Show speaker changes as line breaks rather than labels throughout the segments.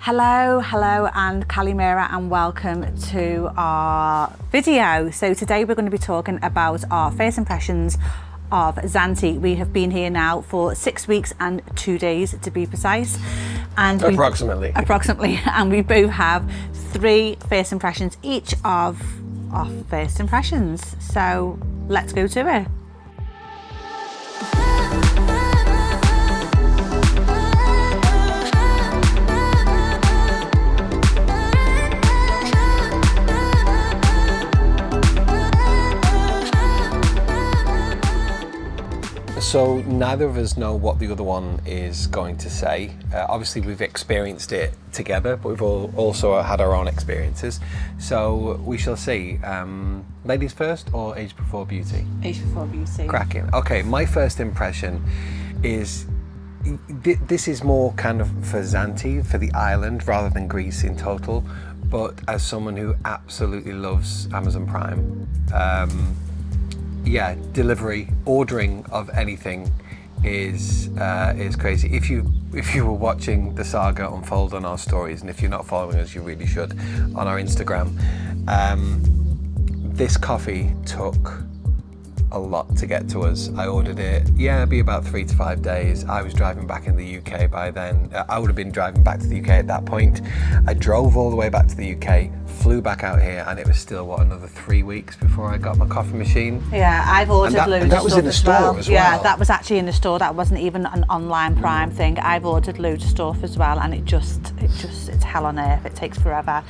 Hello and Kalimera, and welcome to our video. So today we're going to be talking about our first impressions of Zante. We have been here now for 6 weeks and 2 days to be precise. And
approximately.
And we both have 3 first impressions each of our first impressions. So let's go to it.
So neither of us know what the other one is going to say. Obviously we've experienced it together, but we've also had our own experiences. So we shall see. Ladies first or age before beauty?
Age before beauty.
Cracking. Okay, my first impression is, this is more kind of for Zante, for the island, rather than Greece in total. But as someone who absolutely loves Amazon Prime, yeah, delivery, ordering of anything is crazy. If you were watching the saga unfold on our stories, and if you're not following us, you really should, on our Instagram, this coffee took a lot to get to us. I ordered it, it'd be about 3 to 5 days. I was driving back in the UK by then. I would have been driving back to the UK at that point. I drove all the way back to the UK, flew back out here, and it was still, another 3 weeks before I got my coffee machine.
Yeah, I've ordered loads of stuff.
That was in the store as well.
Yeah, that was actually in the store. That wasn't even an online Prime thing. I've ordered loads of stuff as well, and it's hell on earth. It takes forever,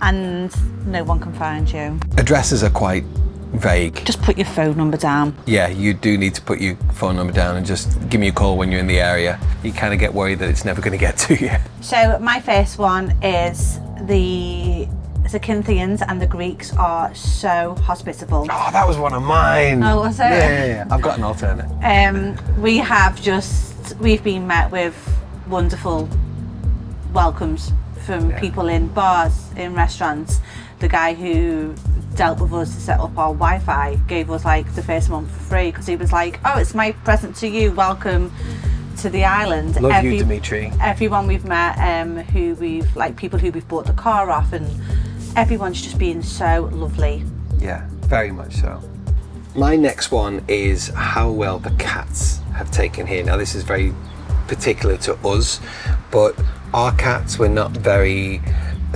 and no one can find you.
Addresses are quite vague.
Just put your phone number down.
Yeah, you do need to put your phone number down and just give me a call when you're in the area. You kind of get worried that it's never going to get to you.
So my first one is the Zakynthos, and the Greeks are so hospitable.
Oh, that was one of mine.
Oh, was it?
Yeah. I've got an alternate.
We've been met with wonderful welcomes from people in bars, in restaurants. The guy who dealt with us to set up our Wi-Fi gave us like the first month for free, because he was like, oh, it's my present to you, welcome to the island.
Love you, Dimitri.
Everyone we've met, people who we've bought the car off, and everyone's just been so lovely.
Yeah, very much so. My next one is how well the cats have taken here. Now this is very particular to us, but our cats were not very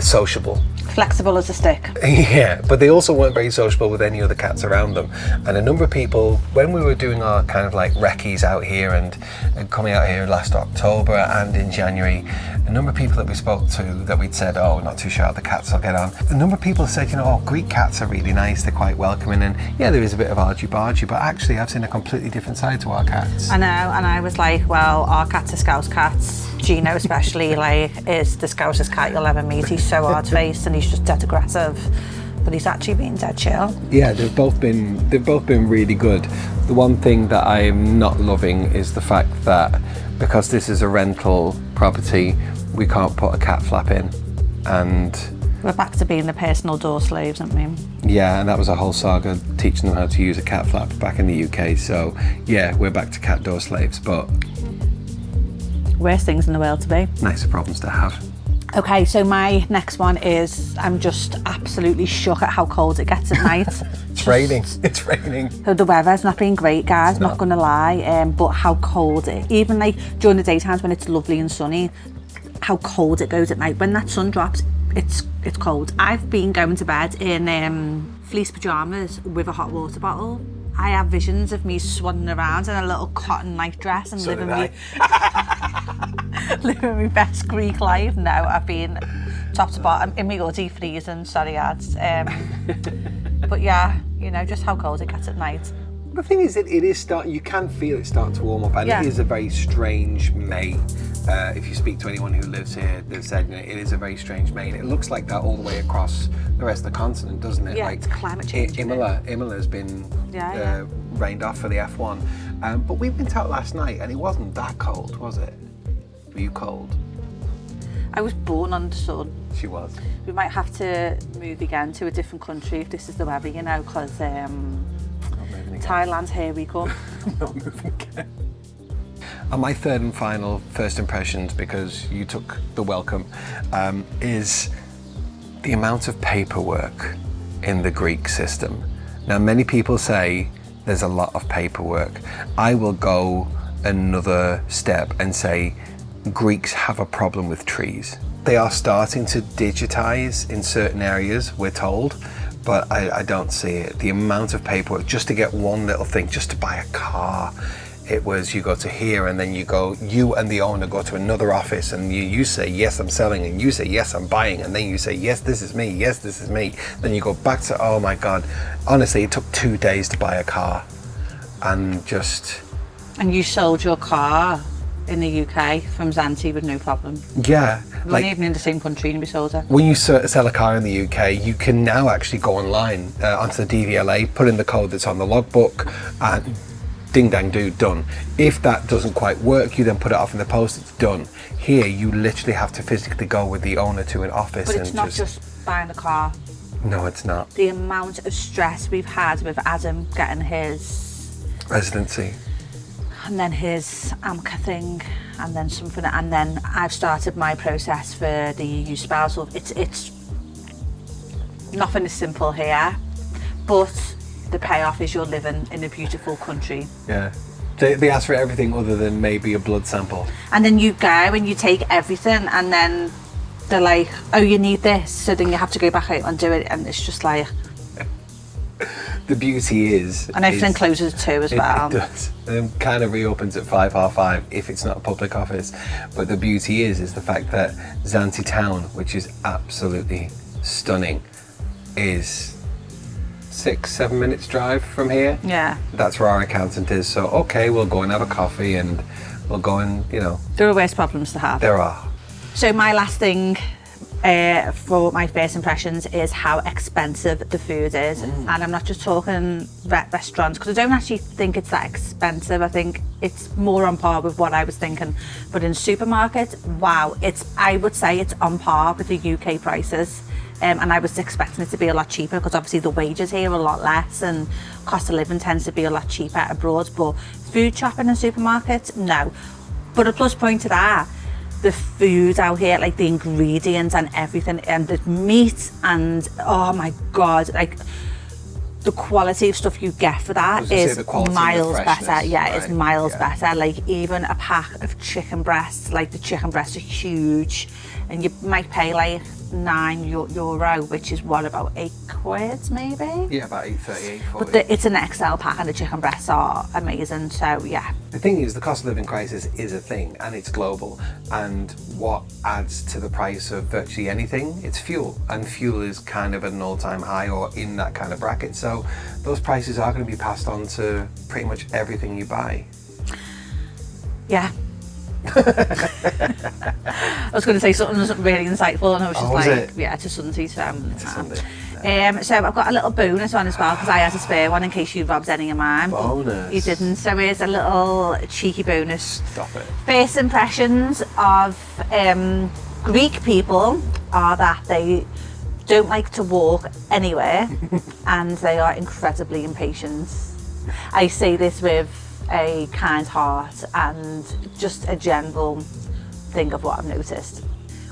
sociable.
Flexible as a stick.
Yeah, but they also weren't very sociable with any other cats around them. And a number of people, when we were doing our kind of like recce's out here and coming out here last October and in January, a number of people that we spoke to that we'd said, oh, not too sure how the cats will get on. A number of people said, Greek cats are really nice, they're quite welcoming, and yeah, there is a bit of argy-bargy, but actually I've seen a completely different side to our cats.
I know, and I was like, well, our cats are Scouse cats. Gino especially, is the Scousest cat you'll ever meet. He's so hard-faced and he's just dead aggressive, but he's actually been dead chill. Yeah,
they've both been really good. The one thing that I'm not loving is the fact that because this is a rental property, we can't put a cat flap in, and
we're back to being the personal door slaves, aren't we?
Yeah, and that was a whole saga teaching them how to use a cat flap back in the UK. So yeah, we're back to cat door slaves, but
worst things in the world to be. Nicer
problems to have.
Okay, so my next one is, I'm just absolutely shook at how cold it gets at night.
It's raining.
So the weather's not been great, guys, not gonna lie, but how cold even during the daytimes when it's lovely and sunny, how cold it goes at night. When that sun drops, it's cold. I've been going to bed in fleece pyjamas with a hot water bottle. I have visions of me swanning around in a little cotton night dress and living my best Greek life. No, I've been top to bottom in my hoodie, freezing, sorry ads. But yeah, just how cold it gets at night.
The thing is, you can feel it start to warm up, and it is a very strange May. If you speak to anyone who lives here, they've said it is a very strange May, and it looks like that all the way across the rest of the continent, doesn't it?
Yeah, it's climate change.
Imola's been rained off for the F1, but we went out last night and it wasn't that cold, was it? Were you cold?
I was born under the sun.
She was.
We might have to move again to a different country if this is the weather, because Thailand, here we come.
I'm not moving again. And my third and final first impressions, because you took the welcome, is the amount of paperwork in the Greek system. Now, many people say there's a lot of paperwork. I will go another step and say Greeks have a problem with trees. They are starting to digitize in certain areas, we're told, but I don't see it. The amount of paperwork just to get one little thing, just to buy a car. It was, you go to here and then you and the owner go to another office and you say, yes, I'm selling, and you say, yes, I'm buying, and then you say, yes, this is me, yes, this is me. Then you go back to, oh my God. Honestly, it took 2 days to buy a car and just...
And you sold your car in the UK from Zante with no problem.
Yeah.
We weren't even in the same country and we sold it.
When you sell a car in the UK, you can now actually go online onto the DVLA, put in the code that's on the logbook, and ding dang do, done. If that doesn't quite work, you then put it off in the post, it's done. Here, you literally have to physically go with the owner to an office.
But it's not just buying a car.
No, it's not.
The amount of stress we've had with Adam getting his
residency,
and then his AMCA thing, and then something, and then I've started my process for the EU spousal. It's nothing is simple here, but the payoff is you're living in a beautiful country.
Yeah. They ask for everything other than maybe a blood sample.
And then you go and you take everything, and then they're like, oh, you need this, so then you have to go back out and do it, and it's just like...
The beauty is...
And everything closes at 2 as well.
It does. It kind of reopens at 5, half 5 if it's not a public office. But the beauty is the fact that Zante town, which is absolutely stunning, is 6-7 minutes drive from here.
Yeah.
That's where our accountant is. So, okay, we'll go and have a coffee and we'll go and, you know...
There are worse problems to have.
There are.
So my last thing for my first impressions is how expensive the food is. And I'm not just talking restaurants, because I don't actually think it's that expensive. I think it's more on par with what I was thinking. But in supermarkets, wow, I would say it's on par with the UK prices. And I was expecting it to be a lot cheaper, because obviously the wages here are a lot less and cost of living tends to be a lot cheaper abroad. But food shopping in supermarkets, no. But a plus point to that, the food out here, like the ingredients and everything, and the meat, and oh my God, like the quality of stuff you get for that is miles better. Yeah, right. It's miles better. Like even a pack of chicken breasts, like the chicken breasts are huge, and you might pay like €9, which is what, about £8 maybe?
Yeah, about 8.30, 8.40.
But it's an XL pack and the chicken breasts are amazing, so yeah.
The thing is, the cost of living crisis is a thing, and it's global, and what adds to the price of virtually anything, it's fuel, and fuel is kind of at an all-time high or in that kind of bracket, so those prices are going to be passed on to pretty much everything you buy.
Yeah. I was going to say something really insightful, and I was just yeah, to Sunday. So I've got a little bonus one as well, because I had a spare one in case you robbed any of mine.
Bonus.
You didn't, so here's a little cheeky bonus.
Stop it.
First impressions of Greek people are that they don't like to walk anywhere and they are incredibly impatient. I say this with a kind heart and just a general thing of what I've noticed.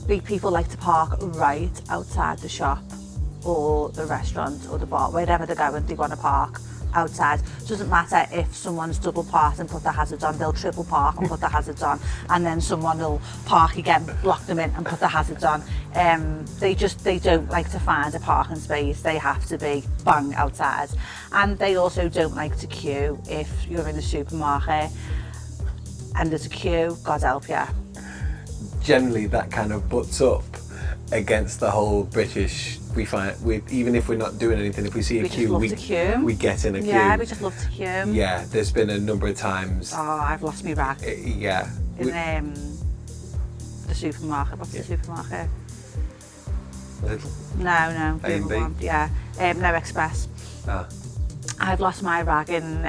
Greek people like to park right outside the shop or the restaurant or the bar, wherever they're going, they want to park outside. It doesn't matter if someone's double parked and put their hazards on, they'll triple park and put their hazards on, and then someone will park again, block them in and put their hazards on. They don't like to find a parking space, they have to be bang outside. And they also don't like to queue if you're in a supermarket and there's a queue, God help you.
Generally that kind of butts up against the whole British. We find, even if we're not doing anything, if we see a queue, we get in a queue.
Yeah, we just love to queue.
Yeah, there's been a number of times.
Oh, I've lost my bag.
Yeah.
In the supermarket. What's the supermarket?
Little?
No. The
A&B?
other one. Yeah. No Express.
Ah.
I've lost my bag in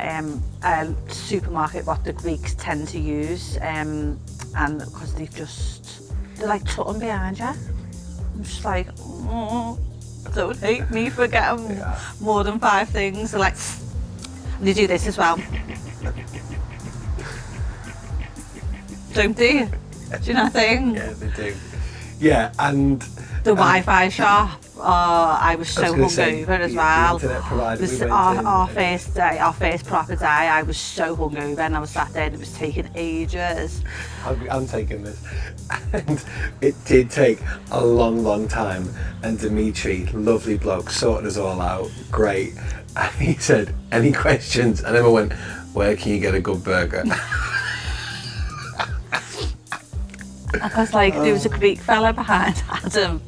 a supermarket, what the Greeks tend to use, and because they're like tutting behind you. I'm just like, don't hate me for getting more than 5 things. They're like, and they do this as well. don't they? Do you not think?
Yeah, they do. Yeah, and
The Wi-Fi shop. Oh, I was so hungover as well.
The internet provider
This
we went
our
in,
first day, our first proper day. I was so hungover, and I was sat there, and it was taking ages.
I'm taking this. And it did take a long time. And Dimitri, lovely bloke, sorted us all out. Great. And he said, any questions? And then I went, where can you get a good burger?
Because like there was a Greek fella behind Adam.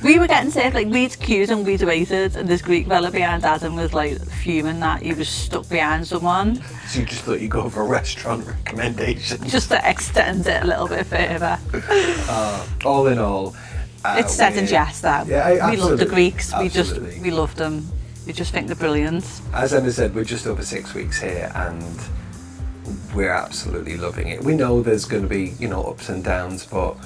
We were getting sick, like we'd queued and we'd waited, and this Greek fella behind Adam was like fuming that he was stuck behind someone.
So you just thought you'd go for a restaurant recommendation?
Just to extend it a little bit further.
All in all,
It's said in jest though.
Yeah,
we love the Greeks.
Absolutely.
We love them. We just think they're brilliant.
As Emma said, we're just over 6 weeks here, and we're absolutely loving it. We know there's going to be, ups and downs, but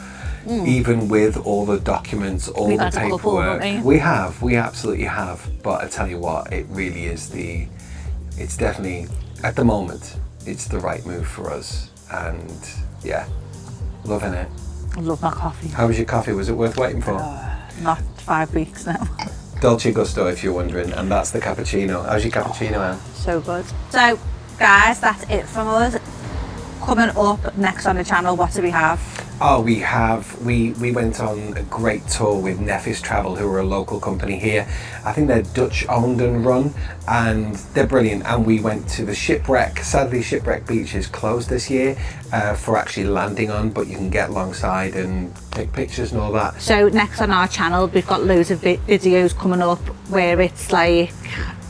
even with all the documents, all
We've
the
had a couple,
paperwork,
haven't we?
we absolutely have. But I tell you what, it really is it's definitely, at the moment, it's the right move for us. And yeah, loving it.
I love my coffee.
How was your coffee? Was it worth waiting for?
Not 5 weeks now.
Dolce Gusto, if you're wondering, and that's the cappuccino. How's your cappuccino, Anne?
So good. So, guys, that's it from us. Coming up next on the channel, what do we have?
Oh, we went on a great tour with Neffis Travel, who are a local company here. I think they're Dutch owned and run, and they're brilliant. And we went to the Shipwreck. Sadly, Shipwreck Beach is closed this year for actually landing on, but you can get alongside and take pictures and all that.
So next on our channel, we've got loads of videos coming up where it's like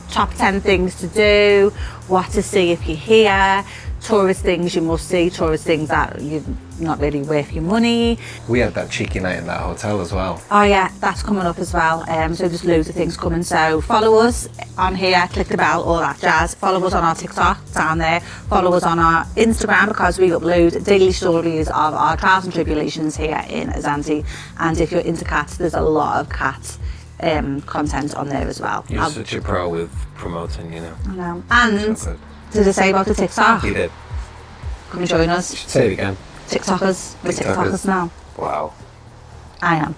top 10 things to do, what to see if you're here, tourist things you must see, tourist things that you're not really worth your money.
We had that cheeky night in that hotel as well.
Oh yeah, that's coming up as well. So there's loads of things coming. So follow us on here, click the bell, all that jazz. Follow us on our TikTok down there. Follow us on our Instagram, because we upload daily stories of our trials and tribulations here in Zante. And if you're into cats, there's a lot of cat content on there as well.
You're such a pro with promoting,
I know. And
So good.
did I say about the TikTok?
You did.
Come and join us.
Say it again.
TikTokers. We're TikTokers now.
Wow.
I am.